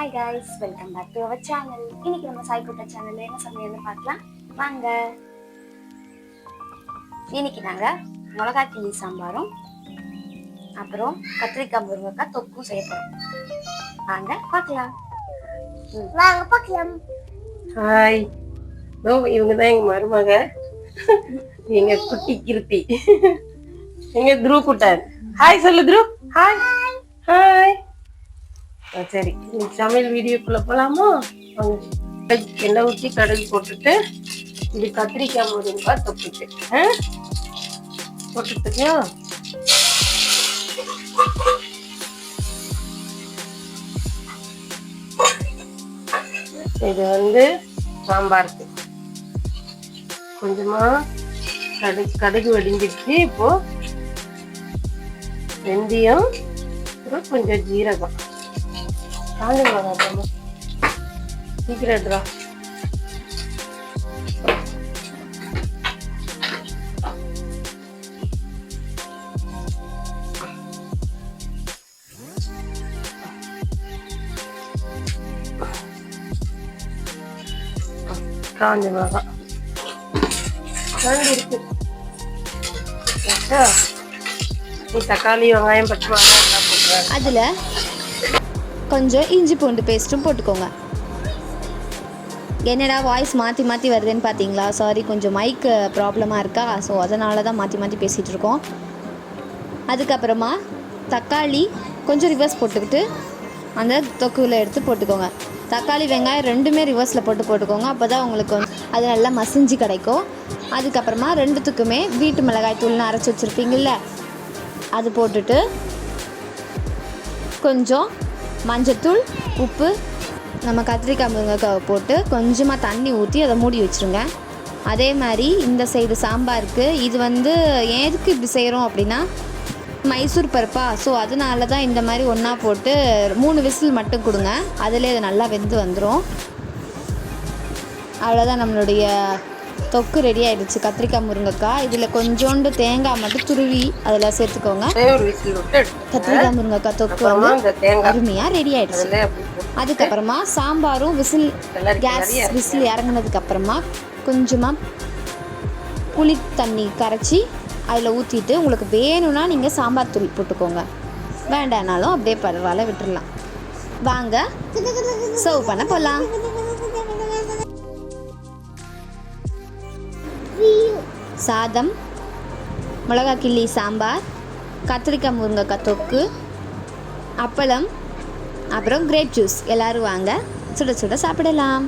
Hi guys, welcome back to our channel. இன்னைக்கு நம்ம சாய் குட்டா சேனல்ல என்ன சமையல்னு பார்க்கலாம் வாங்க. இன்னைக்கு நாங்க மிளகா கிள்ளி சாம்பாரும் அப்புறம் கத்திரிக்காய் முருங்கைக்காய் தொக்கும் செய்ய போறோம். வாங்க பார்க்கலாம். ஹாய், இவங்க தான் எங்க மருமக, எங்க குட்டி கிருத்தி, எங்க த்ரூ குட்டார். ஹாய் சொல்லு த்ரூ. Hi hi. சரி, இன்னைக்கு சமையல் வீடியோக்குள்ள போலாமா? எண்ணெய் ஊற்றி கடுகு போட்டுட்டு இது கத்திரிக்காய் முருங்கைக்காய் தொட்டுட்டு போட்டுட்டுக்கோ. இது சாம்பாருக்கு கொஞ்சமா கடுகு வெடிஞ்சிடுச்சு. இப்போ வெந்தயம், கொஞ்சம் ஜீரகம், காஞ்ச மிளகாய் சீக்கிரம் எடுறா. காஞ்ச மிளகாய் ரெண்டு இருக்கு. தக்காளி, வெங்காயம், பச்சை மிளகாய் போட்டுருவாங்க. அதில் கொஞ்சம் இஞ்சி பூண்டு பேஸ்ட்டும் போட்டுக்கோங்க. என்னடா வாய்ஸ் மாற்றி மாற்றி வருதுன்னு பார்த்தீங்களா? சாரி, கொஞ்சம் மைக்கு ப்ராப்ளமாக இருக்கா, ஸோ அதனால தான் மாற்றி மாற்றி பேசிகிட்டு இருக்கோம். அதுக்கப்புறமா தக்காளி கொஞ்சம் ரிவர்ஸ் போட்டுக்கிட்டு அந்த தொக்குவில் எடுத்து போட்டுக்கோங்க. தக்காளி, வெங்காயம் ரெண்டுமே ரிவர்ஸில் போட்டுக்கோங்க. அப்போ தான் உங்களுக்கு அது நல்லா மசிஞ்சு கிடைக்கும். அதுக்கப்புறமா ரெண்டுத்துக்குமே வீட்டு மிளகாய் தூள்னு அரைச்சி வச்சுருப்பீங்கள்ல, அது போட்டுட்டு கொஞ்சம் மஞ்சத்தூள், உப்பு, நம்ம கத்திரிக்காய் முருங்கைக்காவை போட்டு கொஞ்சமாக தண்ணி ஊற்றி அதை மூடி வச்சுருங்க. அதே மாதிரி இந்த சைடு சாம்பாருக்கு இது எதுக்கு இப்படி செய்கிறோம் அப்படின்னா மைசூர் பருப்பா, ஸோ அதனால தான் இந்த மாதிரி ஒன்றா போட்டு 3 விசில் மட்டும் கொடுங்க. அதிலே அது நல்லா வெந்து வந்துடும். அவ்வளோதான், நம்மளுடைய தொக்கு ரெடி ஆகிடுச்சு. கத்திரிக்காய் முருங்கைக்காய். இதில் கொஞ்சோண்டு தேங்காய் மட்டும் துருவி அதில் சேர்த்துக்கோங்க. கத்திரிக்காய் முருங்கைக்காய் தொக்கு அருமையாக ரெடி ஆகிடுச்சு. அதுக்கப்புறமா சாம்பாரும் கேஸ் விசில் இறங்கினதுக்கப்புறமா கொஞ்சமாக புளி தண்ணி கரைச்சி அதில் ஊற்றிட்டு உங்களுக்கு வேணும்னா நீங்கள் சாம்பார் தூள் போட்டுக்கோங்க, வேண்டானாலும் அப்படியே பரவாயில்ல விட்டுடலாம். வாங்க சர்வ் பண்ண போகலாம். சாதம், மிளகா கிள்ளி சாம்பார், கத்திரிக்காய் முருங்கைக்காய் தொக்கு, அப்பளம், அப்புறம் கிரேப் ஜூஸ். எல்லோரும் வாங்க சுட சுட சாப்பிடலாம்.